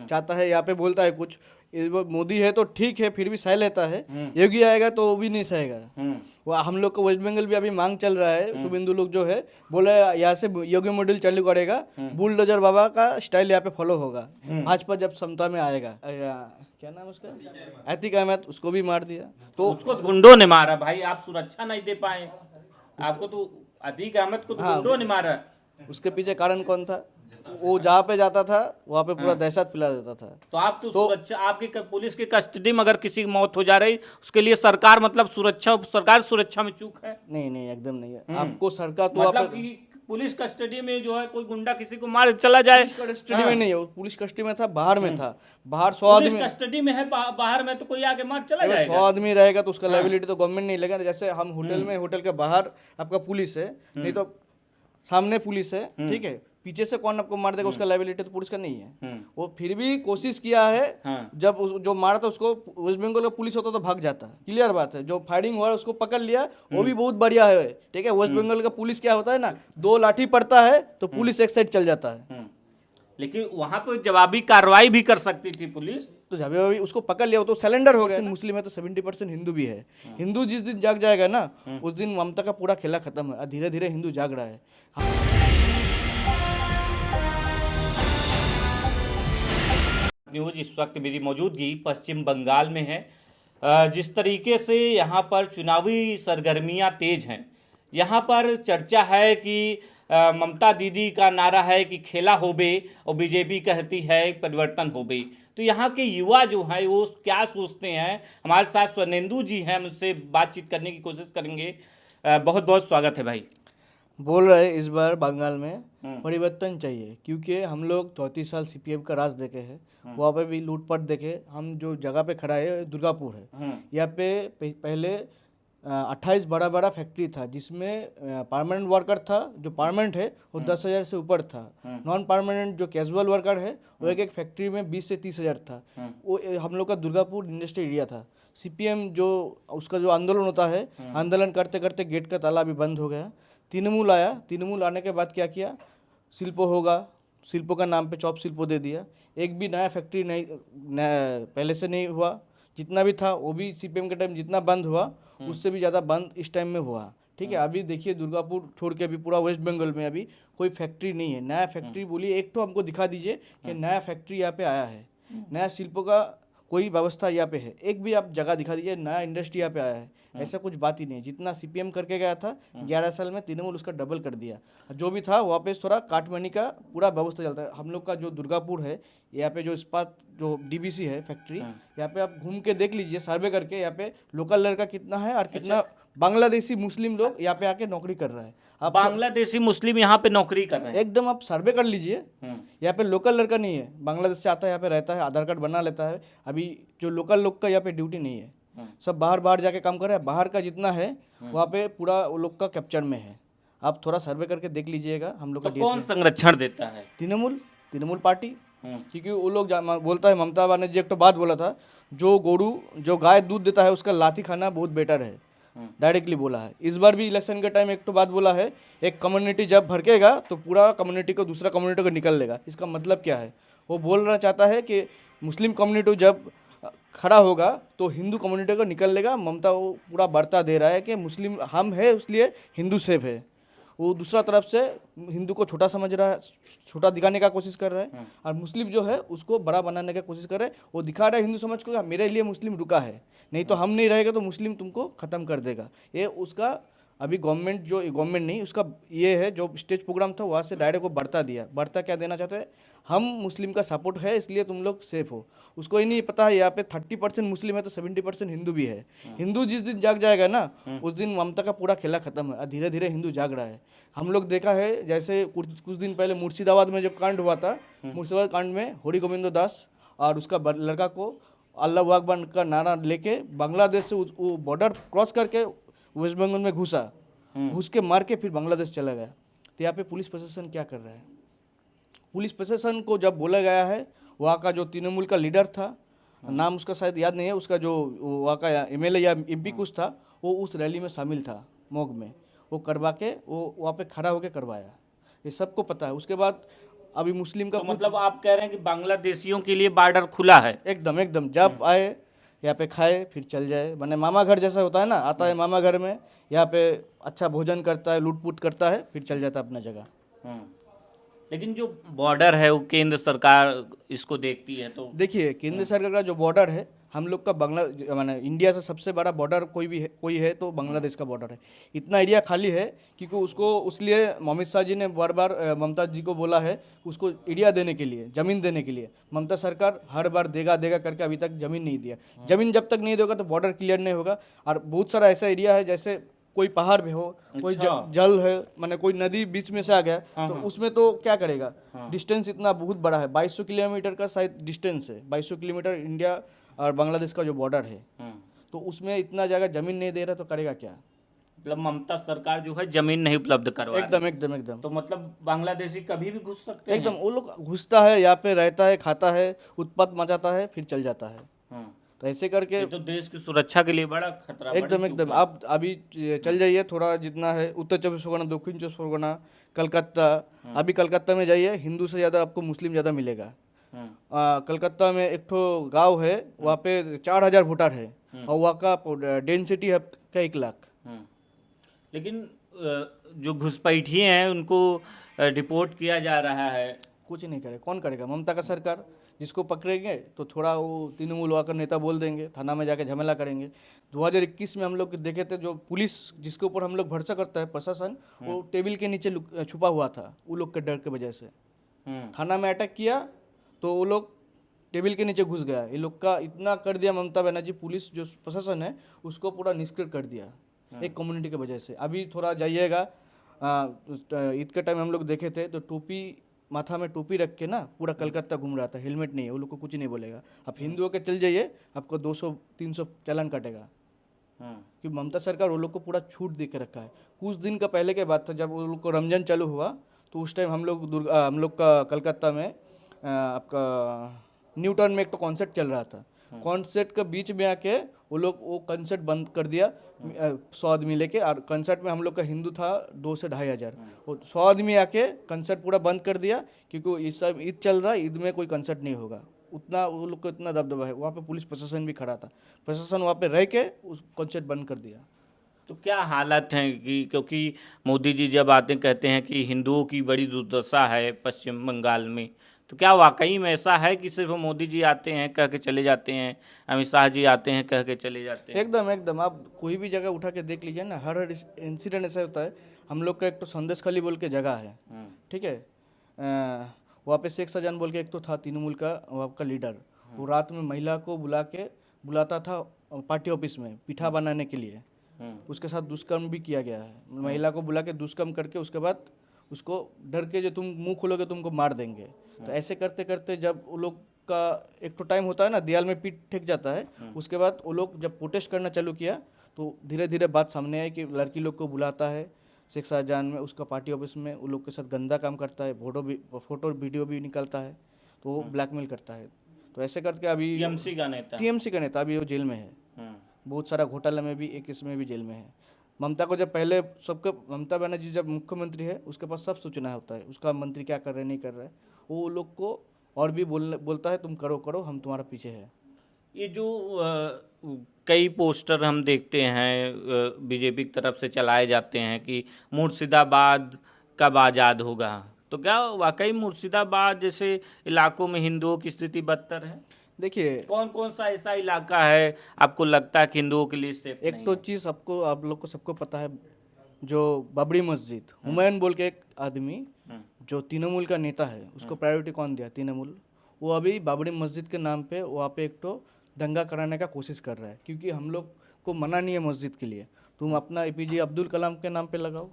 चाहता है, यहाँ पे बोलता है कुछ, वो मोदी है तो ठीक है फिर भी सह लेता है, योगी आएगा तो वो भी नहीं सहेगा। वो हम लोग को वेस्ट बंगाल भी अभी मांग चल रहा है, शुभेंदु लोग जो है बोले यहाँ से योगी मॉडल चालू करेगा, बुलडोजर बाबा का स्टाइल यहाँ पे फॉलो होगा, भाजपा जब क्षमता में आएगा। क्या नाम उसका, अतीक अहमद, उसको भी मार दिया। तो उसको गुंडों ने मारा भाई, आप सुरक्षा नहीं दे पाए, आपको तो अतीक अहमद को तो गुंडों ने मारा। उसके पीछे कारण कौन था? वो जहाँ पे जाता था वहाँ पे पूरा दहशत फैला देता था। तो आप तो सुरक्षा, आपकी पुलिस की कस्टडी में अगर किसी की मौत हो जा रही, उसके लिए सरकार मतलब सरकार सुरक्षा में चूक है? नहीं नहीं, एकदम नहीं है। आपको सरकार तो मतलब कि पुलिस कस्टडी में जो है कोई गुंडा किसी को मार चला जाए, कस्टडी में नहीं है वो, पुलिस कस्टडी में था, बाहर में था, बाहर 100 आदमी पुलिस कस्टडी में है, बाहर में तो कोई आके मार चला जाएगा। 100 आदमी रहेगा तो उसका लाइबिलिटी तो गवर्नमेंट नहीं लेगा। जैसे हम होटल में, होटल के बाहर आपका पुलिस है, नहीं तो सामने पुलिस है, ठीक है, पीछे से कौन आपको मार देगा, उसका लाइबिलिटी तो पुलिस का नहीं है। वो फिर भी कोशिश किया है, जब जो मारा था उसको वेस्ट बंगाल का पुलिस होता तो भाग जाता, क्लियर बात है। जो फायरिंग हुआ उसको पकड़ लिया, वो भी बहुत बढ़िया है, ठीक है। वेस्ट बंगाल का पुलिस क्या होता है ना, 2 लाठी पड़ता है तो पुलिस एक साइड चल जाता है, लेकिन वहां पर जवाबी कार्रवाई भी कर सकती थी पुलिस। तो जब अभी उसको पकड़ लिया वो तो सरेंडर हो गया। मुस्लिम है तो 70% हिंदू भी है। हिंदू जिस दिन जाग जाएगा ना, उस दिन ममता का पूरा खेला खत्म है। धीरे धीरे हिंदू जाग रहा है। न्यूज इस वक्त मेरी मौजूदगी पश्चिम बंगाल में है। जिस तरीके से यहाँ पर चुनावी सरगर्मियाँ तेज हैं, यहाँ पर चर्चा है कि ममता दीदी का नारा है कि खेला होबे, और बीजेपी कहती है परिवर्तन होबे। तो यहाँ के युवा जो हैं वो क्या सोचते हैं, हमारे साथ स्वर्णेंदु जी हैं, मुझसे बातचीत करने की कोशिश करेंगे। बहुत बहुत स्वागत है भाई। बोल रहे इस बार बंगाल में परिवर्तन चाहिए, क्योंकि हम लोग 34 साल सीपीएम का राज देखे हैं, वहाँ पे भी लूटपाट देखे। हम जो जगह पे खड़ा है दुर्गापुर है, यहाँ पे पहले 28 बड़ा बड़ा फैक्ट्री था, जिसमें परमानेंट वर्कर था, जो परमानेंट है वो 10,000 से ऊपर था। नॉन परमानेंट जो कैजुअल वर्कर है वो एक फैक्ट्री में 20 से 30,000 था। वो हम लोग का दुर्गापुर इंडस्ट्री एरिया था। सीपीएम जो उसका जो आंदोलन होता है, आंदोलन करते करते गेट का ताला भी बंद हो गया। तृणमूल आया, तृणमूल आने के बाद क्या किया, शिल्पो होगा, शिल्पो का नाम पे चॉप शिल्पो दे दिया। एक भी नया फैक्ट्री नहीं पहले से नहीं हुआ, जितना भी था वो भी सीपीएम के टाइम जितना बंद हुआ उससे भी ज़्यादा बंद इस टाइम में हुआ, ठीक है। अभी देखिए दुर्गापुर छोड़ के अभी पूरा वेस्ट बंगाल में अभी कोई फैक्ट्री नहीं है। नया फैक्ट्री बोलिए एक तो हमको दिखा दीजिए कि नया फैक्ट्री यहाँ पे आया है, नया शिल्पों का कोई व्यवस्था यहाँ पे है, एक भी आप जगह दिखा दीजिए नया इंडस्ट्री यहाँ पे आया है। ऐसा कुछ बात ही नहीं है। जितना सीपीएम करके गया था 11 साल में तृणमूल उसका डबल कर दिया। जो भी था वहाँ पे थोड़ा काटमनी का पूरा व्यवस्था चलता है। हम लोग का जो दुर्गापुर है, यहाँ पे जो इस्पात जो डीबीसी है फैक्ट्री, यहाँ पे आप घूम के देख लीजिए, सर्वे करके यहाँ पे लोकल लड़का कितना है और कितना बांग्लादेशी मुस्लिम लोग यहाँ पे आके नौकरी कर रहा है। आप बांग्लादेशी मुस्लिम यहाँ पे नौकरी कर रहे हैं, एकदम आप सर्वे कर लीजिए। यहाँ पे लोकल लड़का नहीं है, बांग्लादेश से आता है, यहाँ पे रहता है, आधार कार्ड बना लेता है। अभी जो लोकल लोग का यहाँ पे ड्यूटी नहीं है, सब बाहर बाहर जाके काम कर रहे हैं। बाहर का जितना है वहाँ पे पूरा वो लोग का कैप्चर में है। आप थोड़ा सर्वे करके देख लीजिएगा। हम लोग का कौन संरक्षण देता है? तृणमूल पार्टी, क्योंकि वो लोग बोलता है, ममता बनर्जी एक तो बात बोला था, जो गाय दूध देता है उसका लाठी खाना बहुत बेटर है, डायरेक्टली बोला है। इस बार भी इलेक्शन के टाइम एक तो बात बोला है, एक कम्युनिटी जब भड़केगा तो पूरा कम्युनिटी को दूसरा कम्युनिटी को निकल लेगा। इसका मतलब क्या है, वो बोलना चाहता है कि मुस्लिम कम्युनिटी जब खड़ा होगा तो हिंदू कम्युनिटी को निकल लेगा। ममता वो पूरा वार्ता दे रहा है कि मुस्लिम हम है इसलिए हिंदू सेफ है। वो दूसरा तरफ से हिंदू को छोटा समझ रहा है, छोटा दिखाने का कोशिश कर रहा है, और मुस्लिम जो है उसको बड़ा बनाने की कोशिश कर रहा है। वो दिखा रहा है हिंदू समाज को मेरे लिए मुस्लिम रुका है, नहीं तो हम नहीं रहेगा तो मुस्लिम तुमको ख़त्म कर देगा। ये उसका अभी गवर्नमेंट नहीं, उसका ये है जो स्टेज प्रोग्राम था वहाँ से डायरेक्ट वो बढ़ता दिया। बढ़ता क्या देना चाहते हैं, हम मुस्लिम का सपोर्ट है इसलिए तुम लोग सेफ हो। उसको ही नहीं पता है यहाँ पे 30% मुस्लिम है तो 70% हिंदू भी है। हिंदू जिस दिन जाग जाएगा ना, उस दिन ममता का पूरा खेला खत्म है। धीरे धीरे हिंदू जाग रहा है। हम लोग देखा है, जैसे कुछ दिन पहले मुर्शिदाबाद में जो कांड हुआ था, मुर्शिदाबाद कांड में हरि गोविंद दास और उसका लड़का को अल्लाह अकबर का नारा लेके बांग्लादेश से वो बॉर्डर क्रॉस करके वेस्ट बंगाल में घुस के मार के फिर बांग्लादेश चला गया। तो यहाँ पे पुलिस प्रशासन क्या कर रहा है? पुलिस प्रशासन को जब बोला गया है, वहाँ का जो तृणमूल का लीडर था, नाम उसका शायद याद नहीं है, उसका जो वहाँ का एमएलए या एमपी कुछ था, वो उस रैली में शामिल था, मॉग में, वो करवा के वो वहाँ पे खड़ा होकर करवाया। ये सबको पता है। उसके बाद अभी मुस्लिम का तो मतलब आप कह रहे हैं कि बांग्लादेशियों के लिए बॉर्डर खुला है? एकदम एकदम जब आए यहाँ पे खाए फिर चल जाए, माने मामा घर जैसा होता है ना, आता है मामा घर में, यहाँ पे अच्छा भोजन करता है, लूट पूट करता है, फिर चल जाता है अपना जगह। हम्म। लेकिन जो बॉर्डर है वो केंद्र सरकार इसको देखती है, तो देखिए केंद्र सरकार का जो बॉर्डर है, हम लोग का माने इंडिया से सबसे बड़ा बॉर्डर कोई है तो बांग्लादेश का बॉर्डर है। इतना एरिया खाली है क्योंकि उसको उसलिए मोमित शाह जी ने बार बार ममता जी को बोला है उसको एरिया देने के लिए, ज़मीन देने के लिए। ममता सरकार हर बार देगा देगा करके अभी तक ज़मीन नहीं दिया। ज़मीन जब तक नहीं देगा तो बॉर्डर क्लियर नहीं होगा। और बहुत सारा ऐसा एरिया है जैसे कोई पहाड़ भी हो, कोई अच्छा। जल है, माने कोई नदी बीच में से आ गया तो उसमें तो क्या करेगा। डिस्टेंस इतना बहुत बड़ा है, 2200 किलोमीटर का शायद डिस्टेंस है, 2200 किलोमीटर इंडिया और बांग्लादेश का जो बॉर्डर है। तो उसमें इतना जगह जमीन नहीं दे रहा तो करेगा क्या। मतलब ममता सरकार जो है जमीन नहीं उपलब्ध करवा रही। एकदम एकदम एकदम तो मतलब बांग्लादेशी कभी भी घुस सकते हैं? एकदम वो लोग घुसता है यहाँ पे, रहता है, खाता है, उत्पात मचाता है, फिर चल जाता है। हम्म। तो ऐसे करके ये तो देश की सुरक्षा के लिए बड़ा खतरा, एकदम बड़ी एकदम चूक है। आप अभी चल जाइए थोड़ा, जितना है उत्तर 24 परगना, दक्षिण 24 परगना, कलकत्ता। अभी कलकत्ता में जाइए, हिंदू से ज़्यादा आपको मुस्लिम ज़्यादा मिलेगा। हम्म। कलकत्ता में एक ठो गांव है, वहाँ पे 4000 वोटर है और वहाँ का डेंसिटी है का 1 लाख। हम्म। लेकिन जो घुसपैठिए हैं उनको डिपोर्ट किया जा रहा है। कुछ नहीं करे, कौन करेगा, ममता का सरकार। जिसको पकड़ेंगे तो थोड़ा वो तृणमूल वाकर नेता बोल देंगे, थाना में जाके झमेला करेंगे। 2021 में हम लोग देखे थे, जो पुलिस जिसके ऊपर हम लोग भरोसा करता है प्रशासन, वो टेबल के नीचे छुपा हुआ था वो लोग के डर के वजह से। थाना में अटैक किया तो वो लोग टेबल के नीचे घुस गया। ये लोग का इतना कर दिया ममता बनर्जी, पुलिस जो प्रशासन है उसको पूरा निष्क्रिय कर दिया एक कम्युनिटी की वजह से। अभी थोड़ा जाइएगा, ईद के टाइम हम लोग देखे थे तो टोपी, माथा में टोपी रख के ना पूरा कलकत्ता घूम रहा था, हेलमेट नहीं है, वो लोग को कुछ नहीं बोलेगा। आप हिंदुओं के चल जाइए, आपको 200-300 चालान काटेगा। कि ममता सरकार वो लोग को पूरा छूट दे के रखा है। कुछ दिन का पहले के बात था, जब वो लोग को रमजान चालू हुआ तो उस टाइम हम लोग का कलकत्ता में आपका न्यू टाउन में एक तो कॉन्सर्ट चल रहा था। कॉन्सर्ट के बीच में आके वो लोग वो कॉन्सर्ट बंद कर दिया 100 आदमी लेके। और कॉन्सर्ट में हम लोग का हिंदू था 2 से 2,500, वो 100 आदमी आके कॉन्सर्ट पूरा बंद कर दिया क्योंकि इस टाइम ईद चल रहा है, ईद में कोई कॉन्सर्ट नहीं होगा। उतना वो लोग को इतना दबदबा है। वहाँ पे पुलिस प्रशासन भी खड़ा था, प्रशासन वहाँ पे रह के उस कॉन्सर्ट बंद कर दिया। तो क्या हालत है कि क्योंकि मोदी जी जब आते कहते हैं कि हिंदुओं की बड़ी दुर्दशा है पश्चिम बंगाल में, तो क्या वाकई में ऐसा है कि सिर्फ मोदी जी आते हैं कह के चले जाते हैं, अमित शाह जी आते हैं कह के चले जाते हैं? एकदम एकदम आप कोई भी जगह उठा के देख लीजिए ना, हर इंसिडेंट ऐसा होता है। हम लोग का एक तो संदेश खाली बोल के जगह है, ठीक है, वहाँ पे शेख शाहजहां बोल के एक तो था तृणमूल का वहाँ का लीडर। वो रात में महिला को बुलाता था पार्टी ऑफिस में पिठा बनाने के लिए। उसके साथ दुष्कर्म भी किया गया है। महिला को बुला के दुष्कर्म करके उसके बाद उसको डर के जो तुम मुंह खोलोगे तुमको मार देंगे। तो ऐसे करते करते जब वो लोग का एक तो टाइम होता है ना, दीवाल में पीठ ठेक जाता है। उसके बाद वो लोग जब प्रोटेस्ट करना चालू किया तो धीरे धीरे बात सामने आई कि लड़की लोग को बुलाता है शेख शाहजहां में, उसका पार्टी ऑफिस में वो लोग के साथ गंदा काम करता है, फोटो वीडियो भी निकालता है, तो वो ब्लैकमेल करता है। तो ऐसे करके अभी टीएमसी का नेता अभी वो जेल में है। बहुत सारा घोटाला में भी एक इसमें भी जेल में है। ममता को जब पहले सबको, ममता बनर्जी जब मुख्यमंत्री है उसके पास सब सूचना होता है, उसका मंत्री क्या कर रहे नहीं कर रहे। वो लोग को और भी बोलता है तुम करो करो, हम तुम्हारा पीछे है। ये जो कई पोस्टर हम देखते हैं बीजेपी की तरफ से चलाए जाते हैं कि मुर्शिदाबाद कब आज़ाद होगा, तो क्या वाकई मुर्शिदाबाद जैसे इलाकों में हिंदुओं की स्थिति बदतर है? देखिए कौन कौन सा ऐसा इलाका है आपको लगता है कि हिंदुओं के लिए सेफ एक नहीं तो है? चीज़ आपको, आप लोग को सबको पता है, जो बाबरी मस्जिद, हुमायूं बोल के एक आदमी जो तृणमूल का नेता है, उसको प्रायोरिटी कौन दिया? तृणमूल। वो अभी बाबरी मस्जिद के नाम पे वहाँ पे एक तो दंगा कराने का कोशिश कर रहा है, क्योंकि हम लोग को मना नहीं है मस्जिद के लिए, तुम अपना APJ अब्दुल कलाम के नाम पे लगाओ,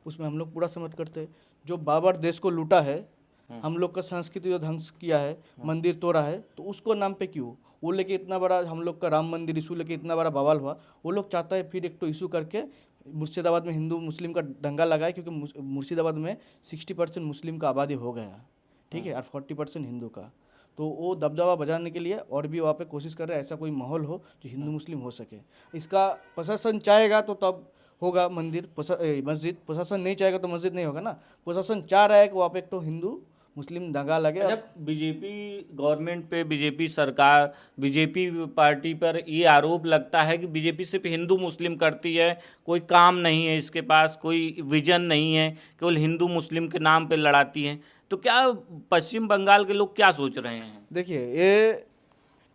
उसमें हम लोग पूरा समर्थ करते हैं। जो बाबर देश को लूटा है, हम लोग का संस्कृति जो ध्वंस किया है, मंदिर तोड़ा है, तो उसको नाम पे क्यों वो लेके इतना बड़ा हम लोग का राम मंदिर इशू लेके इतना बड़ा बवाल हुआ। वो लोग चाहता है फिर एक तो इशू करके मुर्शिदाबाद में हिंदू मुस्लिम का दंगा लगाए, क्योंकि मुर्शिदाबाद में 60% मुस्लिम का आबादी हो गया, ठीक है, और 40% हिंदू का। तो वो दबदबा बजाने के लिए और भी वहाँ पे कोशिश कर रहे हैं, ऐसा कोई माहौल हो जो हिंदू मुस्लिम हो सके। इसका प्रशासन चाहेगा तो तब होगा मस्जिद। प्रशासन नहीं चाहेगा तो मस्जिद नहीं होगा ना। प्रशासन चाह रहा है कि वहाँ पे एक तो हिंदू मुस्लिम दंगा लगे। जब बीजेपी गवर्नमेंट पे, बीजेपी सरकार, बीजेपी पार्टी पर ये आरोप लगता है कि बीजेपी सिर्फ हिंदू मुस्लिम करती है, कोई काम नहीं है इसके पास, कोई विजन नहीं है, केवल हिंदू मुस्लिम के नाम पे लड़ाती है, तो क्या पश्चिम बंगाल के लोग क्या सोच रहे हैं? देखिए, ये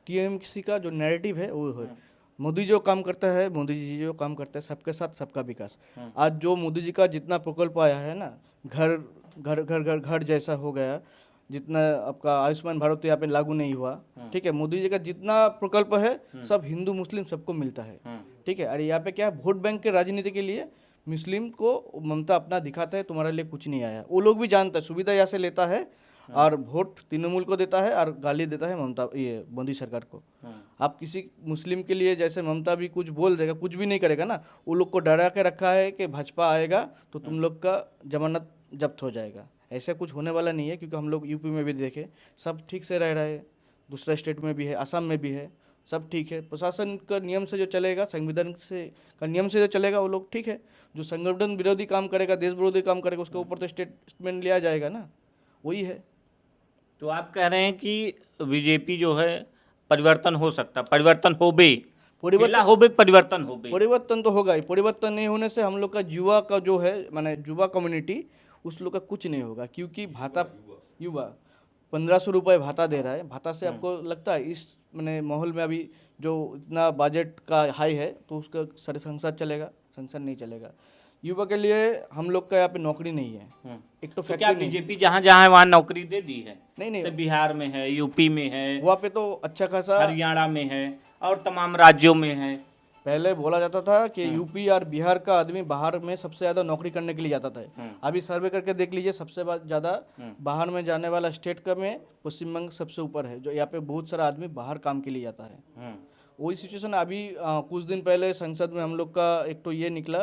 टीएमसी का जो नैरेटिव है वो है, मोदी जो काम करता है, मोदी जी जो काम करते हैं, सबके साथ सबका विकास। आज जो मोदी जी का जितना प्रकल्प आया है ना, घर घर घर घर घर जैसा हो गया, जितना आपका आयुष्मान भारत तो यहाँ पे लागू नहीं हुआ, ठीक है। मोदी जी का जितना प्रकल्प है सब हिंदू मुस्लिम सबको मिलता है, ठीक है। अरे यहाँ पे क्या है, वोट बैंक के राजनीति के लिए मुस्लिम को ममता अपना दिखाता है, तुम्हारे लिए कुछ नहीं आया। वो लोग भी जानता है, सुविधा यहाँ से लेता है और वोट तृणमूल को देता है और गाली देता है ममता, ये मोदी सरकार को। आप किसी मुस्लिम के लिए जैसे ममता भी कुछ बोल देगा, कुछ भी नहीं करेगा ना, वो लोग को डरा के रखा है कि भाजपा आएगा तो तुम लोग का जमानत जब्त हो जाएगा। ऐसा कुछ होने वाला नहीं है, क्योंकि हम लोग यूपी में भी देखे, सब ठीक से रह रहे हैं, दूसरा स्टेट में भी है, असम में भी है, सब ठीक है। प्रशासन का नियम से जो चलेगा, संविधान से का नियम से जो चलेगा वो लोग ठीक है। जो संगठन विरोधी काम करेगा, देश विरोधी काम करेगा, उसके ऊपर तो स्टेटमेंट लिया जाएगा ना, वही है। तो आप कह रहे हैं कि बीजेपी जो है परिवर्तन हो सकता, परिवर्तन होबे, परिवर्तन होबे। परिवर्तन तो होगा ही। परिवर्तन नहीं होने से हम लोग का युवा का जो है, माने युवा कम्युनिटी, उस लोग का कुछ नहीं होगा। क्योंकि भाता, युवा 1500 रुपये भाता दे रहा है। भाता से आपको लगता है इस मैंने माहौल में अभी जो इतना बजट का हाई है तो उसका सारे संसद चलेगा? संसद नहीं चलेगा। युवा के लिए हम लोग का यहाँ पे नौकरी नहीं है, एक तो क्या फैक्ट्री नहीं। बीजेपी जहाँ जहाँ है वहाँ नौकरी दे दी है? नहीं, जैसे बिहार में है, यूपी में है, वहाँ पे तो अच्छा खासा, हरियाणा में है और तमाम राज्यों में है। पहले बोला जाता था कि यूपी और बिहार का आदमी बाहर में सबसे ज़्यादा नौकरी करने के लिए जाता था। अभी सर्वे करके देख लीजिए, सबसे ज़्यादा बाहर में जाने वाला स्टेट का में पश्चिम बंग सबसे ऊपर है, जो यहाँ पे बहुत सारा आदमी बाहर काम के लिए जाता है। वही सिचुएशन अभी कुछ दिन पहले संसद में हम लोग का एक तो ये निकला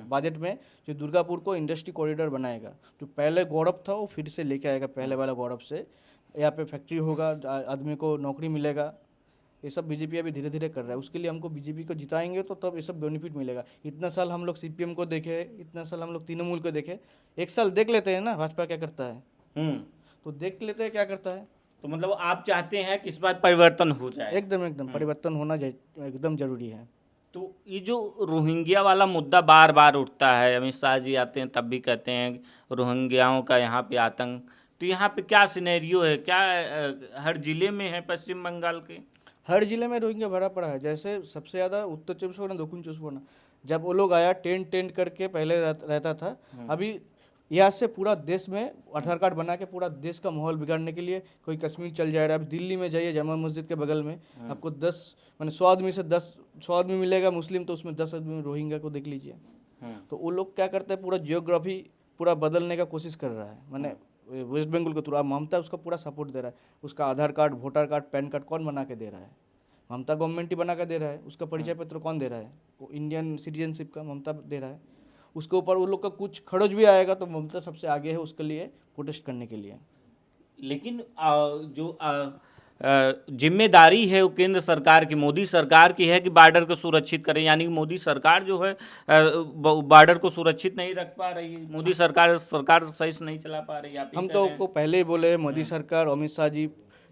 बजट में, जो दुर्गापुर को इंडस्ट्री कॉरिडोर बनाएगा। जो पहले गौरव था वो फिर से लेके आएगा, पहले वाला गौरव से। यहाँ पे फैक्ट्री होगा, आदमी को नौकरी मिलेगा। ये सब बीजेपी अभी धीरे धीरे कर रहा है। उसके लिए हमको बीजेपी को जिताएंगे तो तब ये सब बेनिफिट मिलेगा। इतना साल हम लोग सीपीएम को देखे, इतना साल हम लोग तृणमूल को देखे, एक साल देख लेते हैं ना भाजपा क्या करता है, तो देख लेते हैं क्या करता है। तो मतलब आप चाहते हैं कि इस बार परिवर्तन हो जाए? एकदम परिवर्तन होना एकदम जरूरी है। तो ये जो रोहिंग्या वाला मुद्दा बार बार उठता है, अमित शाह जी आते हैं तब भी कहते हैं रोहिंग्याओं का यहाँ पे आतंक, तो यहाँ पे क्या सिनेरियो है? क्या हर जिले में है पश्चिम बंगाल के? हर जिले में रोहिंग्या भरा पड़ा है। जैसे सबसे ज़्यादा उत्तर 24 परगना, दक्षिण 24 परगना, जब वो लोग आया टेंट करके पहले रहता था। अभी यहाँ से पूरा देश में आधार कार्ड बना के पूरा देश का माहौल बिगाड़ने के लिए कोई कश्मीर चल जा रहा है। अभी दिल्ली में जाइए, जामा मस्जिद के बगल में आपको 10 मैंने 100 आदमी से 100 आदमी मिलेगा मुस्लिम, तो उसमें 10 आदमी रोहिंग्या को देख लीजिए। तो वो लोग क्या करते हैं, पूरा जियोग्राफी पूरा बदलने का कोशिश कर रहा है। मैंने वेस्ट बंगाल को थ्रू, ममता उसका पूरा सपोर्ट दे रहा है। उसका Aadhaar card, voter card, PAN card कौन बना के दे रहा है? ममता गवर्नमेंट ही बना के दे रहा है। उसका परिचय पत्र कौन दे रहा है? वो इंडियन सिटीजनशिप का ममता दे रहा है। उसके ऊपर वो लोग का कुछ खर्च भी आएगा तो ममता सबसे आगे है उसके लिए प्रोटेस्ट करने के लिए। लेकिन जो जिम्मेदारी है वो केंद्र सरकार की, मोदी सरकार की है कि बॉर्डर को सुरक्षित करें, यानी कि मोदी सरकार जो है बॉर्डर को सुरक्षित नहीं रख पा रही है। मोदी सरकार सही से नहीं चला पा रही है। हम तो आपको पहले ही बोले हैं, मोदी सरकार, अमित शाह जी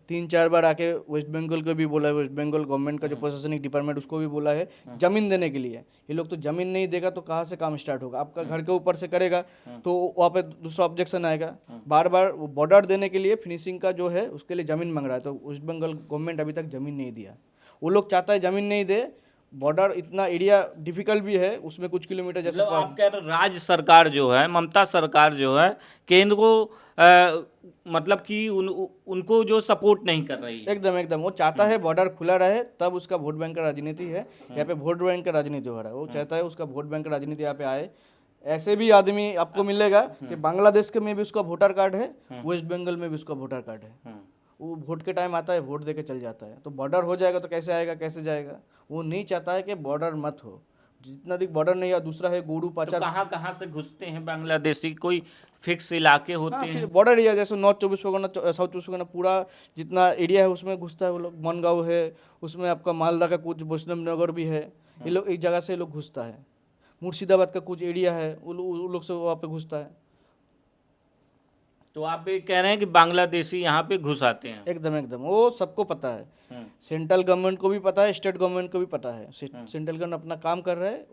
3-4 बार आके वेस्ट बंगाल को भी बोला है, वेस्ट बंगाल गवर्नमेंट का जो प्रशासनिक डिपार्टमेंट उसको भी बोला है जमीन देने के लिए। ये लोग तो जमीन नहीं देगा तो कहाँ से काम स्टार्ट होगा? आपका घर के ऊपर से करेगा तो वहाँ पे दूसरा ऑब्जेक्शन आएगा। बार बार बॉर्डर देने के लिए फिनिशिंग का जो है उसके लिए ज़मीन मांग रहा है, तो वेस्ट बंगाल गवर्नमेंट अभी तक ज़मीन नहीं दिया। वो लोग चाहता है ज़मीन नहीं दे, बॉर्डर इतना एरिया डिफिकल्ट भी है, उसमें कुछ किलोमीटर जैसे मतलब आप कह रहे राज्य सरकार जो है, ममता सरकार जो है, केंद्र को मतलब कि उनको जो सपोर्ट नहीं कर रही है। एकदम वो चाहता है बॉर्डर खुला रहे, तब उसका वोट बैंक का राजनीति है। यहाँ पे वोट बैंक का राजनीति हो रहा है। वो चाहता है उसका वोट बैंक का राजनीति यहाँ पे आए। ऐसे भी आदमी आपको मिलेगा कि बांग्लादेश के में भी उसका वोटर कार्ड है, वेस्ट बंगाल में भी उसका वोटर कार्ड है। वो वोट के टाइम आता है, वोट दे के चल जाता है। तो बॉर्डर हो जाएगा तो कैसे आएगा, कैसे जाएगा? वो नहीं चाहता है कि बॉर्डर मत हो। जितना दिख बॉर्डर नहीं है। दूसरा है गोडू पाचार। तो कहाँ से घुसते हैं बांग्लादेशी? कोई फिक्स इलाके होते हैं? बॉर्डर एरिया जैसे नॉर्थ 24 परगना, साउथ 24 परगना, पूरा जितना एरिया है उसमें घुसता है वो लोग। मनगांव है, उसमें आपका मालदा का कुछ, वैष्णव नगर भी है। ये लोग एक जगह से लोग घुसता है। मुर्शिदाबाद का कुछ एरिया है, वो लोग से वहाँ पे घुसता है। तो आप ये कह रहे हैं कि बांग्लादेशी यहाँ पे घुस आते हैं। एकदम एकदम वो सबको पता है, सेंट्रल गवर्नमेंट को भी पता है, स्टेट गवर्नमेंट को भी पता है। सेंट्रल गवर्नमेंट अपना काम कर रहा है,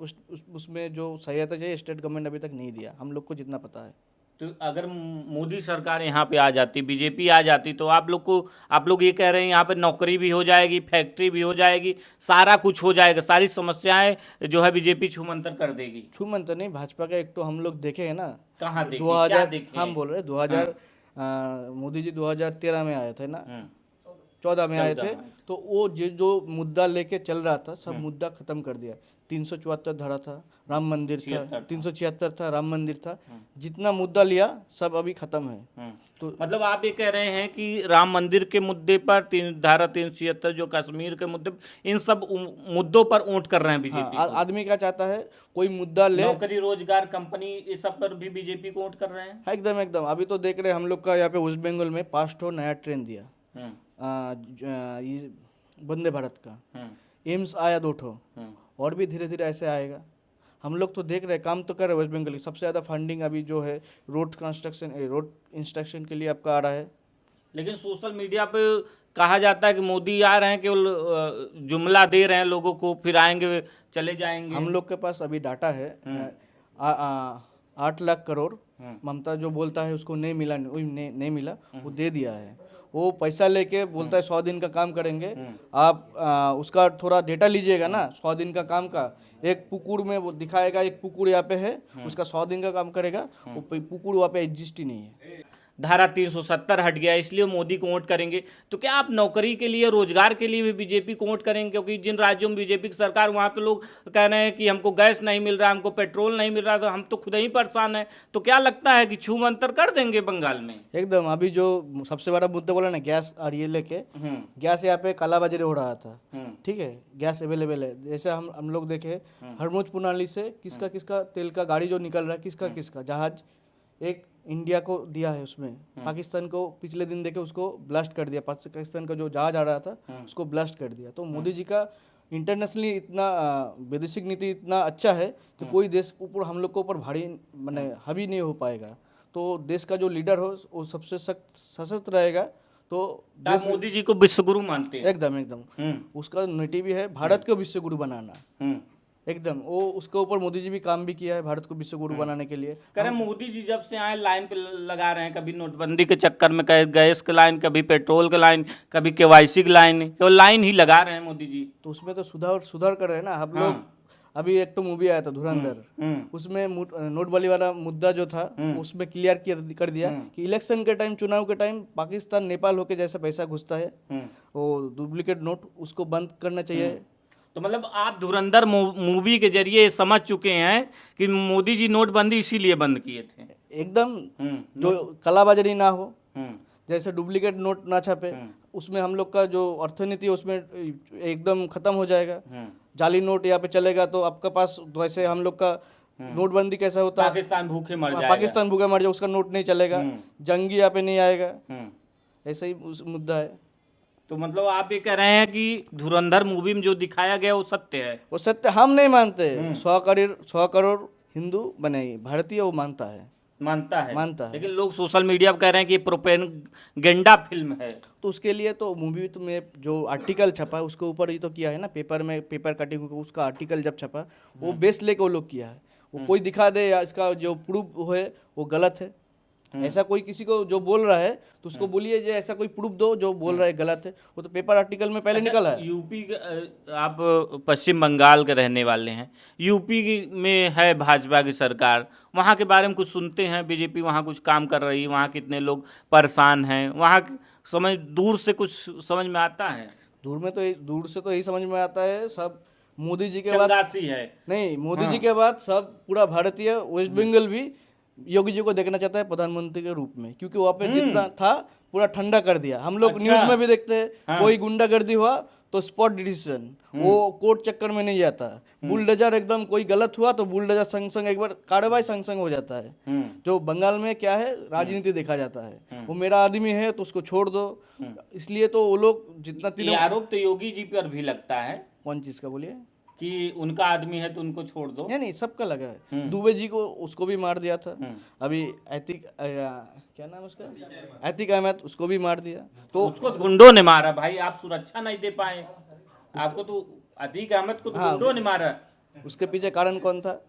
उसमें जो सहायता चाहिए स्टेट गवर्नमेंट अभी तक नहीं दिया, हम लोग को जितना पता है। तो अगर मोदी सरकार यहाँ पे आ जाती, बीजेपी आ जाती, तो आप लोग ये कह रहे हैं यहाँ पे नौकरी भी हो जाएगी, फैक्ट्री भी हो जाएगी, सारा कुछ हो जाएगा, सारी समस्याएं जो है बीजेपी छूमंतर कर देगी। छूमंतर नहीं, भाजपा का एक तो हम लोग देखे है ना, कहाँ देखे, 2000 क्या देखे? हम बोल रहे 2000 मोदी जी 2013 में आए थे ना, 14 में आए थे, तो वो जो मुद्दा लेके चल रहा था सब मुद्दा खत्म कर दिया। 374 धारा था, राम मंदिर था, 376 था, राम मंदिर था, जितना मुद्दा लिया सब अभी खत्म है। तो मतलब आप ये कह रहे हैं कि राम मंदिर के मुद्दे पर धारा 376 जो कश्मीर के मुद्दे, इन सब मुद्दों पर ऊंट कर रहे हैं बीजेपी। आदमी क्या चाहता है, कोई मुद्दा ले, नौकरी, रोजगार, कंपनी, इस सब पर भी बीजेपी को ऊंट कर रहे हैं। एकदम एकदम। अभी तो देख रहे हैं हम लोग का यहाँ पे वेस्ट बंगाल में 5 नया ट्रेन दिया, ये वंदे भारत का। एम्स आया 2 और भी धीरे धीरे ऐसे आएगा। हम लोग तो देख रहे हैं, काम तो कर रहे हैं। वेस्ट बंगाल की सबसे ज़्यादा फंडिंग अभी जो है रोड इंस्ट्रक्शन के लिए आपका आ रहा है। लेकिन सोशल मीडिया पे कहा जाता है कि मोदी आ रहे हैं, केवल जुमला दे रहे हैं लोगों को, फिर आएंगे चले जाएंगे। हम लोग के पास अभी डाटा है, 8 लाख करोड़ ममता जो बोलता है उसको नहीं मिला, नहीं मिला, वो दे दिया है। वो पैसा लेके बोलता है 100 दिन का काम करेंगे। आप उसका थोड़ा डेटा लीजिएगा ना, 100 दिन का काम का एक पुकुर में वो दिखाएगा, एक पुकुर यहाँ पे है, उसका 100 दिन का काम करेगा, वो पुकुर वहाँ पे एग्जिस्ट ही नहीं है। धारा 370 हट गया, इसलिए मोदी को वोट करेंगे। तो क्या आप नौकरी के लिए, रोजगार के लिए भी बीजेपी को वोट करेंगे? क्योंकि जिन राज्यों में बीजेपी की सरकार, वहाँ तो लोग कह रहे हैं कि हमको गैस नहीं मिल रहा, हमको पेट्रोल नहीं मिल रहा, तो हम तो खुद ही परेशान हैं। तो क्या लगता है कि छूमंतर कर देंगे बंगाल में? एकदम। अभी जो सबसे बड़ा मुद्दा बोला ना, गैस और ये लेके, गैस यहाँ पे कालाबाजारी हो रहा था, ठीक है, गैस अवेलेबल है। जैसे हम लोग देखे हरमुज प्रणाली से किसका किसका तेल का गाड़ी जो निकल रहा है, किसका किसका जहाज एक इंडिया को दिया है, उसमें पाकिस्तान को पिछले दिन देखे उसको ब्लास्ट कर दिया। पाकिस्तान का जो जहाज आ रहा था उसको ब्लास्ट कर दिया। तो मोदी जी का इंटरनेशनली इतना वैदेशिक नीति इतना अच्छा है तो कोई देश ऊपर हम लोग को ऊपर भारी माने हावी नहीं हो पाएगा। तो देश का जो लीडर हो वो सबसे सशक्त रहेगा। तो आप मोदी जी को विश्वगुरु मानते हैं? एकदम एकदम। उसका नीति भी है भारत को विश्वगुरु बनाना। एकदम। वो उसके ऊपर मोदी जी भी काम भी किया है भारत को विश्वगुरु बनाने के लिए। कह रहे मोदी जी जब से आए लाइन पे लगा रहे हैं, कभी नोटबंदी के चक्कर में गैस की लाइन, कभी पेट्रोल की लाइन, कभी केवाईसी की लाइन, केवल लाइन ही लगा रहे हैं मोदी जी। तो उसमें तो सुधार कर रहे हैं ना हम लोग। अभी एक तो मूवी आया था धुरंधर, उसमें नोटबंदी वाला मुद्दा जो था उसमें क्लियर कर दिया कि इलेक्शन के टाइम, चुनाव के टाइम पाकिस्तान नेपाल होके जैसा पैसा घुसता है वो डुप्लीकेट नोट, उसको बंद करना चाहिए। तो मतलब आप धुरंधर मूवी के जरिए समझ चुके हैं कि मोदी जी नोटबंदी इसीलिए बंद किए थे। एकदम। जो कालाबाजारी ना हो, जैसे डुप्लीकेट नोट ना छापे, उसमें हम लोग का जो अर्थनीति है उसमें एकदम खत्म हो जाएगा। जाली नोट यहाँ पे चलेगा तो आपका पास, वैसे हम लोग का नोटबंदी कैसा होता है, पाकिस्तान भूखे मर जाएगा, पाकिस्तान भूखे मर जाएगा, उसका नोट नहीं चलेगा, जंगी यहाँ पे नहीं आएगा। ऐसा ही मुद्दा है। तो मतलब आप ये कह रहे हैं कि धुरंधर मूवी में जो दिखाया गया वो सत्य है? वो सत्य हम नहीं मानते। 100 करोड़ हिंदू बने भारतीय वो मानता है। लेकिन लोग सोशल मीडिया पर कह रहे हैं कि ये प्रोपेगेंडा फिल्म है। तो उसके लिए तो मूवी तो में जो आर्टिकल छपा उसके ऊपर ही तो किया है ना, पेपर में पेपर कटिंग उसका आर्टिकल जब छपा वो बेस लेके वो लोग किया है। वो कोई दिखा दे या इसका जो प्रूफ है वो गलत है, ऐसा कोई किसी को जो बोल रहा है तो उसको बोलिए जो ऐसा कोई प्रूफ दो जो बोल रहा है गलत है। वो तो पेपर आर्टिकल में पहले निकला है। यूपी आप पश्चिम बंगाल के रहने वाले हैं, यूपी में है भाजपा की सरकार, वहाँ के बारे में कुछ सुनते हैं? बीजेपी वहाँ कुछ काम कर रही है, वहाँ कितने लोग परेशान हैं, वहाँ समझ दूर से कुछ समझ में आता है? दूर से तो यही समझ में आता है सब मोदी जी के बाद है नहीं, मोदी जी के बाद सब पूरा भारतीय वेस्ट बंगाल भी योगी जी को देखना चाहता है प्रधानमंत्री के रूप में, क्योंकि वहाँ पे जितना था पूरा ठंडा कर दिया। हम लोग न्यूज में भी देखते हैं कोई गुंडागर्दी हुआ तो स्पॉट डिसीजन, वो कोर्ट चक्कर में नहीं जाता। बुलडोजर एकदम कोई गलत हुआ तो बुलडोजर संग संग एक बार कार्रवाई संग संग हो जाता है। जो बंगाल में क्या है राजनीति देखा जाता है, वो मेरा आदमी है तो उसको छोड़ दो। इसलिए तो वो लोग जितना आरोप तो योगी जी पर भी लगता है। कौन चीज का बोलिए? कि उनका आदमी है तो उनको छोड़ दो। नहीं सबका लगा है। दुबे जी को उसको भी मार दिया था। अभी क्या नाम उसका, अतीक अहमद, उसको भी मार दिया। तो उसको गुंडों ने मारा भाई, आप सुरक्षा नहीं दे पाए। आपको तो अतीक अहमद को तो गुंडों ने मारा। उसके पीछे कारण कौन था?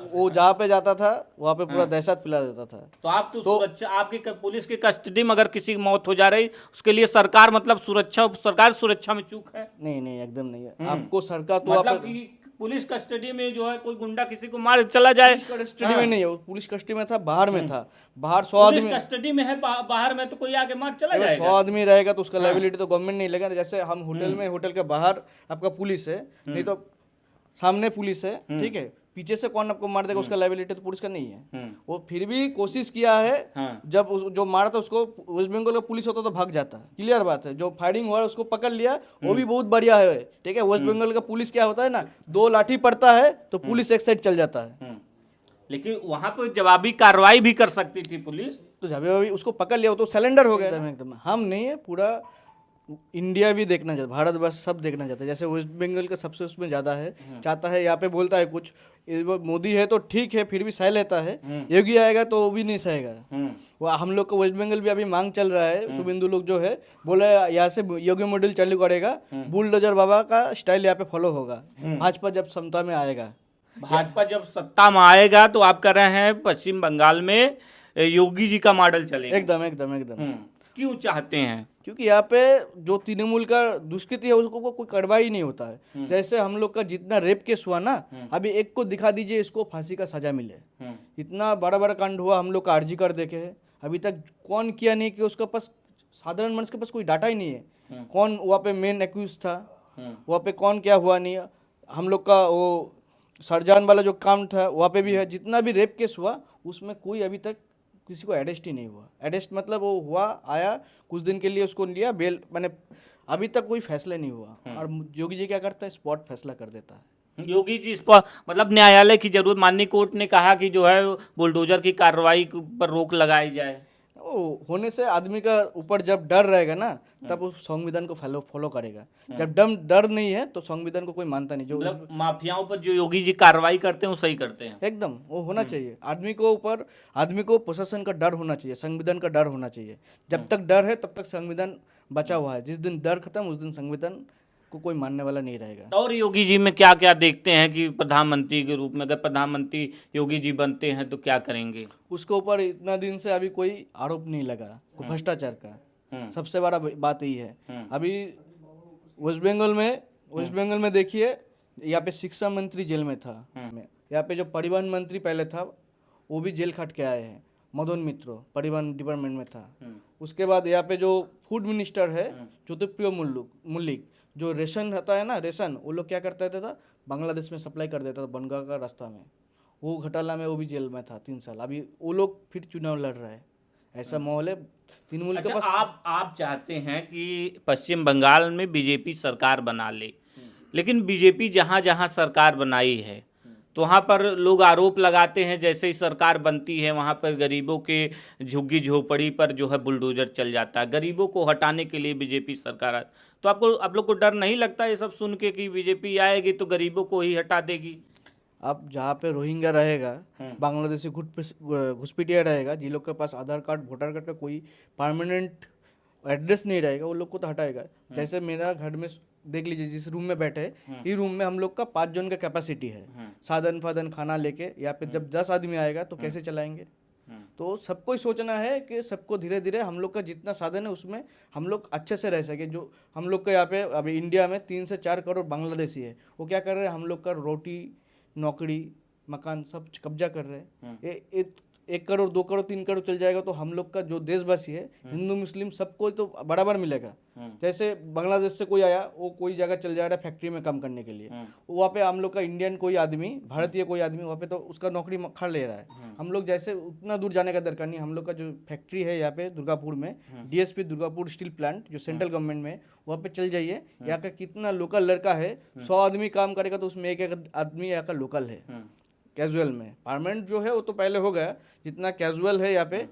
वो जहाँ पे जाता था वहाँ पे पूरा दहशत फैला देता था। तो आप तो सुरक्षा, आपकी पुलिस की कस्टडी में अगर किसी की मौत हो जा रही, उसके लिए सरकार मतलब सरकार सुरक्षा में चूक है? नहीं एकदम नहीं है। आपको सरकार तो मतलब कि पुलिस कस्टडी में जो है कोई गुंडा किसी को मार चला जाए, पुलिस कस्टडी में नहीं है, वो पुलिस कस्टडी में था, बाहर में था। बाहर 100 पुलिस आदमी कस्टडी में है, बाहर में तो कोई आके मार चला जाएगा। 100 आदमी रहेगा तो उसका लायबिलिटी तो गवर्नमेंट नहीं लेगा। जैसे हम होटल में, होटल के बाहर आपका पुलिस है, नहीं तो सामने पुलिस है, ठीक है, पीछे से कौन आपको मार देगा, उसका लायबिलिटी तो पुलिस का नहीं है। वो फिर भी कोशिश किया है। जब जो मारा था उसको, वेस्ट बंगाल का पुलिस होता तो भाग जाता, क्लियर बात है। जो फायरिंग हुआ उसको पकड़ लिया, वो भी बहुत बढ़िया है, ठीक है। वेस्ट बंगाल का पुलिस क्या होता है ना, 2 लाठी पड़ता है तो पुलिस एक साइड चल जाता है। लेकिन वहां पर जवाबी कार्रवाई भी कर सकती थी पुलिस। तो जब अभी उसको पकड़ लिया, वो तो सिलेंडर हो गया एकदम। हम नहीं है, पूरा इंडिया भी देखना चाहता, भारत बस सब देखना चाहता है। जैसे वेस्ट बंगाल का सबसे उसमें ज़्यादा है, चाहता है, यहाँ पे बोलता है कुछ, मोदी है तो ठीक है फिर भी सह लेता है, योगी आएगा तो वो भी नहीं सहेगा। वो हम लोग को वेस्ट बंगाल भी अभी मांग चल रहा है, शुभेंदु लोग जो है बोले यहाँ से योगी मॉडल चालू करेगा, बुलडोजर बाबा का स्टाइल यहाँ पे फॉलो होगा। भाजपा जब क्षमता में आएगा, भाजपा जब सत्ता में आएगा तो आप कह रहे हैं पश्चिम बंगाल में योगी जी का मॉडल चलेगा? एकदम। क्यों चाहते हैं? क्योंकि यहाँ पे जो तृणमूल का दुष्कृति है उसको कोई कार्रवाई नहीं होता है। जैसे हम लोग का जितना रेप केस हुआ ना, अभी एक को दिखा दीजिए इसको फांसी का सजा मिले। इतना बड़ा बड़ा कांड हुआ, हम लोग का आरजी कर देखे है, अभी तक कौन किया नहीं कि उसके पास, साधारण मनुष्य के पास कोई डाटा ही नहीं है। कौन वहाँ पे मेन एक्यूज था, वहाँ पे कौन क्या हुआ नहीं है। हम लोग का वो सरजान वाला जो काम था वहाँ पे भी है। जितना भी रेप केस हुआ उसमें कोई अभी तक किसी को अरेस्ट ही नहीं हुआ। अरेस्ट मतलब वो हुआ, आया कुछ दिन के लिए, उसको लिया बेल, मैंने अभी तक कोई फैसला नहीं हुआ। और योगी जी क्या करता है, स्पॉट फैसला कर देता है। योगी जी इस पर मतलब न्यायालय की जरूरत, माननीय कोर्ट ने कहा कि जो है बुलडोजर की कार्रवाई पर रोक लगाई जाए। वो होने से आदमी का ऊपर जब डर रहेगा ना, तब उस संविधान को फॉलो करेगा। जब डर नहीं है तो संविधान को कोई मानता नहीं। जो मतलब माफियाओं पर जो योगी जी कार्रवाई करते हैं वो सही करते हैं एकदम, वो होना चाहिए। आदमी को ऊपर, आदमी को प्रशासन का डर होना चाहिए, संविधान का डर होना चाहिए। जब तक डर है तब तक संविधान बचा हुआ है। जिस दिन डर खत्म उस दिन संविधान को कोई मानने वाला नहीं रहेगा। और योगी जी में क्या क्या देखते हैं कि प्रधानमंत्री के रूप में अगर प्रधानमंत्री योगी जी बनते हैं तो क्या करेंगे? उसके ऊपर इतना दिन से अभी कोई आरोप नहीं लगा भ्रष्टाचार का। सबसे बड़ा बात यही है। अभी वेस्ट बंगाल में देखिए, यहाँ पे शिक्षा मंत्री जेल में था, यहाँ पे जो परिवहन मंत्री पहले था वो भी जेल खट के आए हैं। मदन मित्र परिवहन डिपार्टमेंट में था। उसके बाद यहाँ पे जो फूड मिनिस्टर है ज्योतिप्रिय मुल्लिक, जो रेशन होता है ना, रेशन वो लोग क्या करते थे था, बांग्लादेश में सप्लाई कर देता था बनगा का रास्ता में। वो घोटाला में वो भी जेल में था 3 साल। अभी वो लोग फिर चुनाव लड़ रहा है, ऐसा माहौल है तृणमूल के पास। आप चाहते हैं कि पश्चिम बंगाल में बीजेपी सरकार बना ले, लेकिन बीजेपी जहाँ जहाँ सरकार बनाई है तो वहाँ पर लोग आरोप लगाते हैं जैसे ही सरकार बनती है वहाँ पर गरीबों के झुग्गी झोपड़ी पर जो है बुलडोजर चल जाता है। गरीबों को हटाने के लिए बीजेपी सरकार तो आप लोग को डर नहीं लगता ये सब सुन के कि बीजेपी आएगी तो गरीबों को ही हटा देगी? अब जहाँ पे रोहिंग्या रहेगा, बांग्लादेशी घुसपैठिया रहेगा, जिन लोग के पास आधार कार्ड वोटर कार्ड का कोई परमानेंट एड्रेस नहीं रहेगा, वो लोग को तो हटाएगा। जैसे मेरा घर में देख लीजिए, जिस रूम में बैठे इस रूम में हम लोग का 5 जन का कैपेसिटी है। साधन फाधन खाना लेके यहाँ पे जब 10 आदमी आएगा तो कैसे चलाएंगे? तो सबको ही सोचना है कि सबको धीरे धीरे हम लोग का जितना साधन है उसमें हम लोग अच्छे से रह सके। जो हम लोग का यहाँ पे अभी इंडिया में 3 से 4 करोड़ बांग्लादेशी है, वो क्या कर रहे हैं, हम लोग का रोटी नौकरी मकान सब कब्जा कर रहे हैं। 1 करोड़ 2 करोड़ 3 करोड़ चल जाएगा तो हम लोग का जो देशवासी है, हिंदू मुस्लिम सबको तो बराबर मिलेगा। जैसे बांग्लादेश से कोई आया, वो कोई जगह चल जा रहा है फैक्ट्री में काम करने के लिए, वहाँ पे हम लोग का इंडियन कोई आदमी, भारतीय कोई आदमी वहाँ पे तो उसका नौकरी खा ले रहा है। हम लोग जैसे उतना दूर जाने का दरकार नहीं। हम लोग का जो फैक्ट्री है यहाँ पे दुर्गापुर में, DSP दुर्गापुर स्टील प्लांट जो सेंट्रल गवर्नमेंट में, वहाँ पे चल जाइए। यहाँ का कितना लोकल लड़का है, 100 आदमी काम करेगा तो उसमें एक आदमी यहाँ का लोकल है कैजुअल में। परमानेंट जो है वो तो पहले हो गया, जितना कैजुअल है यहाँ पे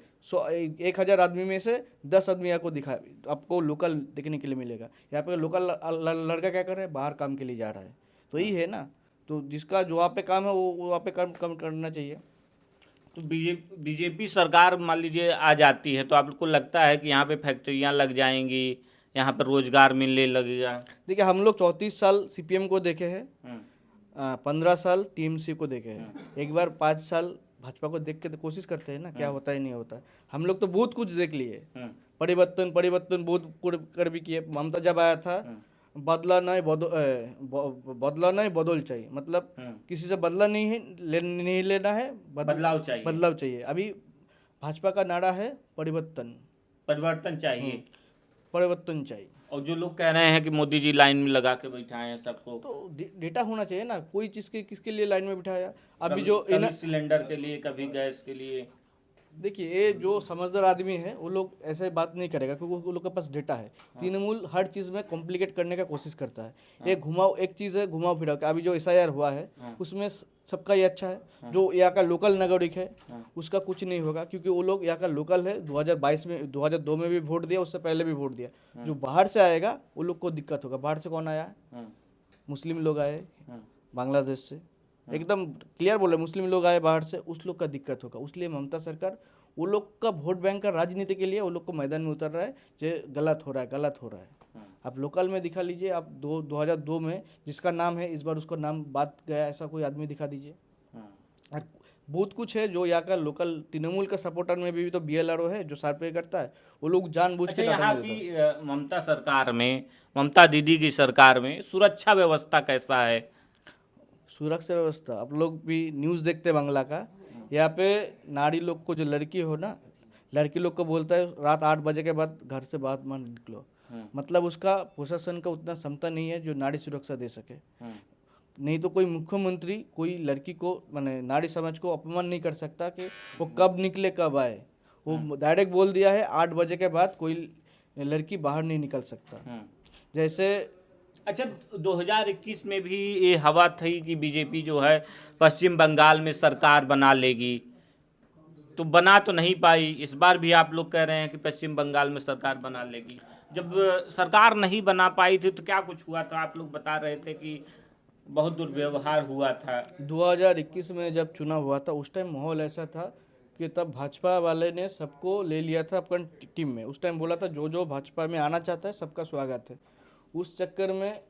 1000 आदमी में से 10 आदमी यहाँ को दिखा, आपको लोकल देखने के लिए मिलेगा। यहाँ पे लोकल लड़का क्या कर रहा है, बाहर काम के लिए जा रहा है। तो यही है ना, तो जिसका जो वहाँ पे काम है वो वहाँ पे काम करना चाहिए। तो बीजेपी सरकार मान लीजिए आ जाती है तो आपको लगता है कि यहाँ पे फैक्ट्रियाँ लग जाएंगी, यहाँ पर रोजगार मिलने लगेगा? देखिए हम लोग 34 साल सीपीएम को देखे हैं, हम्म, 15 साल टीएमसी को देखे हैं, एक बार 5 साल भाजपा को देख के तो कोशिश करते हैं ना क्या होता है नहीं होता है। हम लोग तो बहुत कुछ देख लिए, परिवर्तन बहुत कर भी किए। ममता जब आया था बदला नहीं बदल चाहिए, मतलब किसी से बदला नहीं लेना है, बदलाव चाहिए। अभी भाजपा का नारा है परिवर्तन चाहिए। परिवर्तन चाहिए। और जो लोग कह रहे हैं कि मोदी जी लाइन में लगा के बैठाए हैं सबको, तो डेटा होना चाहिए ना, कोई चीज़ के किसके लिए लाइन में बिठाया। अभी कभी सिलेंडर के लिए, कभी गैस के लिए। देखिए ये जो समझदार आदमी है वो लोग ऐसे बात नहीं करेगा क्योंकि वो लोग के पास डेटा है। तृणमूल हर चीज़ में कॉम्प्लिकेट करने का कोशिश करता है। एक चीज़ है घुमाव फिराव। अभी जो एसआईआर हुआ है उसमें सबका ये अच्छा है। जो यहाँ का लोकल नागरिक है उसका कुछ नहीं होगा क्योंकि वो लोग यहाँ का लोकल है। 2022 में 2002 में भी वोट दिया, उससे पहले भी वोट दिया। जो बाहर से आएगा वो लोग को दिक्कत होगा। बाहर से कौन आया? मुस्लिम लोग आए बांग्लादेश से, एकदम क्लियर बोले, मुस्लिम लोग आए बाहर से, उस लोग का दिक्कत होगा। उसलिए ममता सरकार वो लोग का वोट बैंक का राजनीति के लिए वो लोग को मैदान में उतर रहा है। जो गलत हो रहा है। आप लोकल में दिखा लीजिए, आप 2002 में जिसका नाम है इस बार उसका नाम बात गया, ऐसा कोई आदमी दिखा दीजिए। और बहुत कुछ है जो यहाँ का लोकल तृणमूल का सपोर्टर में भी तो BLRO है जो सार्वे करता है, वो लोग जानबूझ के यहाँ की ममता सरकार में, ममता दीदी की सरकार में सुरक्षा व्यवस्था कैसा है? सुरक्षा व्यवस्था आप लोग भी न्यूज़ देखते हैं बांग्ला का, यहाँ पे नारी लोग को जो लड़की हो ना, लड़की लोग को बोलता है रात 8 बजे के बाद घर से बाहर मत निकलो। मतलब उसका प्रशासन का उतना क्षमता नहीं है जो नारी सुरक्षा दे सके। नहीं तो कोई मुख्यमंत्री कोई लड़की को माने नारी समाज को अपमान नहीं कर सकता कि वो कब निकले कब आए। वो डायरेक्ट बोल दिया है 8 बजे के बाद कोई लड़की बाहर नहीं निकल सकता। जैसे अच्छा, 2021 में भी ये हवा थी कि बीजेपी जो है पश्चिम बंगाल में सरकार बना लेगी, तो बना तो नहीं पाई। इस बार भी आप लोग कह रहे हैं कि पश्चिम बंगाल में सरकार बना लेगी। जब सरकार नहीं बना पाई थी तो क्या कुछ हुआ था? आप लोग बता रहे थे कि बहुत दुर्व्यवहार हुआ था। 2021 में जब चुनाव हुआ था उस टाइम माहौल ऐसा था कि तब भाजपा वाले ने सबको ले लिया था अपन टीम में। उस टाइम बोला था जो भाजपा में आना चाहता है सबका स्वागत है। उस चक्कर में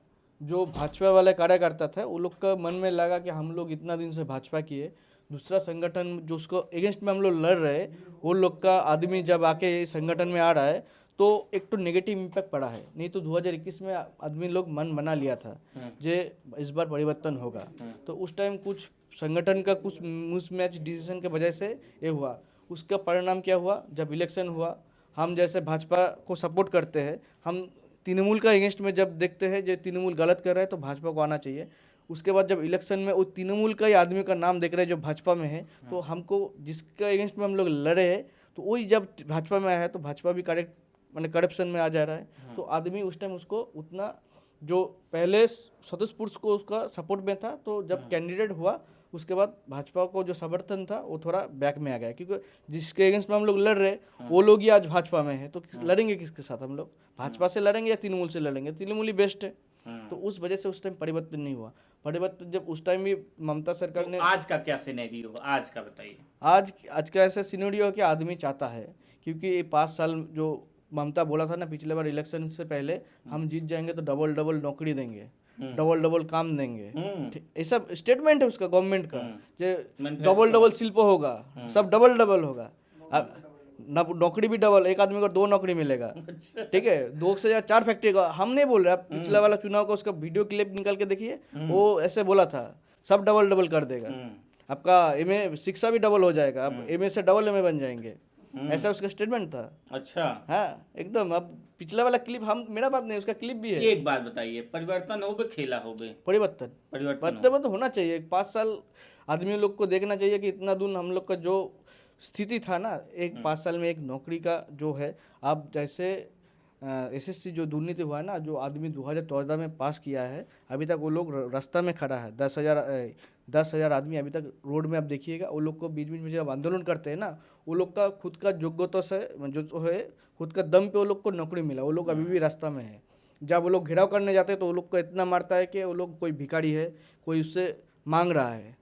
जो भाजपा वाले कार्यकर्ता थे वो लोग का मन में लगा कि हम लोग इतना दिन से भाजपा किए, दूसरा संगठन जो उसको अगेंस्ट में हम लोग लड़ रहे, वो लोग का आदमी जब आके इस संगठन में आ रहा है तो एक तो नेगेटिव इम्पैक्ट पड़ा है। नहीं तो 2021 में आदमी लोग मन बना लिया था जे इस बार परिवर्तन होगा। तो उस टाइम कुछ संगठन का कुछ मिसमैच डिसीजन के वजह से ये हुआ। उसका परिणाम क्या हुआ? जब इलेक्शन हुआ, हम जैसे भाजपा को सपोर्ट करते हैं, हम तृणमूल का अगेंस्ट में जब देखते हैं जो तृणमूल गलत कर रहा है तो भाजपा को आना चाहिए। उसके बाद जब इलेक्शन में वो तृणमूल का ही आदमी का नाम देख रहे हैं जो भाजपा में है, तो हमको जिसका अगेंस्ट में हम लोग लड़े हैं तो वही जब भाजपा में आया है तो भाजपा भी करप्शन में आ जा रहा है। तो आदमी उस टाइम उसको उतना जो पहले स्वतंत्र पुरुष को उसका सपोर्ट में था, तो जब कैंडिडेट हुआ उसके बाद भाजपा को जो समर्थन था वो थोड़ा बैक में आ गया क्योंकि जिसके अगेंस्ट में हम लोग लड़ रहे वो लोग ही आज भाजपा में है। तो लड़ेंगे किसके साथ? हम लोग भाजपा से लड़ेंगे या तृणमूल से लड़ेंगे? तृणमूल ही बेस्ट है। तो उस वजह से उस टाइम परिवर्तन नहीं हुआ। परिवर्तन जब उस टाइम भी ममता सरकार ने, आज का क्या सिनेरियो आज का बताइए? आज का ऐसा सिनेरियो है कि आदमी चाहता है क्योंकि 5 साल जो ममता बोला था ना पिछले बार इलेक्शन से पहले, हम जीत जाएंगे तो डबल नौकरी देंगे, डबल काम देंगे। ऐसा स्टेटमेंट है उसका गवर्नमेंट का, जो डबल शिल्प होगा, सब डबल होगा। नौकरी भी डबल, एक आदमी को 2 नौकरी मिलेगा। ठीक है, 2 से 4 फैक्ट्री का हम नहीं बोल रहे। पिछला वाला चुनाव का उसका वीडियो क्लिप निकाल के देखिए, वो ऐसे बोला था सब डबल कर देगा। आपका MA शिक्षा भी डबल हो जाएगा, आप MA से डबल MA बन जाएंगे, ऐसा उसका स्टेटमेंट था। अच्छा, हाँ एकदम। अब पिछला वाला क्लिप, हम मेरा बात नहीं, उसका क्लिप भी है। एक बात बताइए, परिवर्तन हो खेला हो परिवर्तन होना चाहिए। 5 साल आदमी लोग को देखना चाहिए कि इतना दूर हम लोग का जो स्थिति था ना, एक 5 साल में एक नौकरी का जो है। आप जैसे SSC जो दुर्नीति हुआ है ना, जो आदमी 2014 में पास किया है, अभी तक वो लोग रास्ता में खड़ा है। 10,000 आदमी अभी तक रोड में। आप देखिएगा वो लोग को बीच में जब आंदोलन करते हैं ना, वो लोग का खुद का योग्यता से जो है खुद का दम पे वो लोग को नौकरी मिला, वो लोग अभी भी रास्ता में है। जब वो लोग घेराव करने जाते हैं तो वो लोग को इतना मारता है कि वो लोग कोई भिखारी है, कोई उससे मांग रहा है,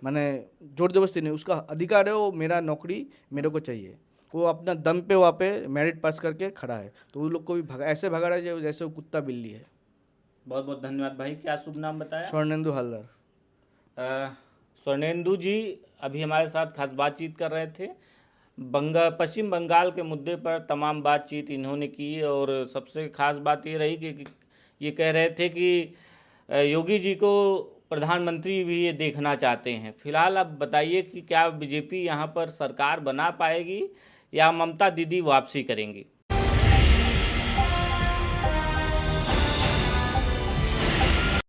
माने जोर जबरदस्ती नहीं, उसका अधिकार है, वो मेरा नौकरी मेरे को चाहिए, वो अपना दम पे वहाँ पे मेरिट पास करके खड़ा है, तो वो लोग को भी ऐसे भगा रहा है जैसे वो कुत्ता बिल्ली है। बहुत बहुत धन्यवाद भाई। क्या शुभ नाम बताया? स्वर्णेंदु हलदर। स्वर्णेंदु जी अभी हमारे साथ खास बातचीत कर रहे थे। पश्चिम बंगाल के मुद्दे पर तमाम बातचीत इन्होंने की और सबसे खास बात ये रही कि ये कह रहे थे कि योगी जी को प्रधानमंत्री भी ये देखना चाहते हैं। फिलहाल अब बताइए कि क्या बीजेपी यहाँ पर सरकार बना पाएगी या ममता दीदी वापसी करेंगी?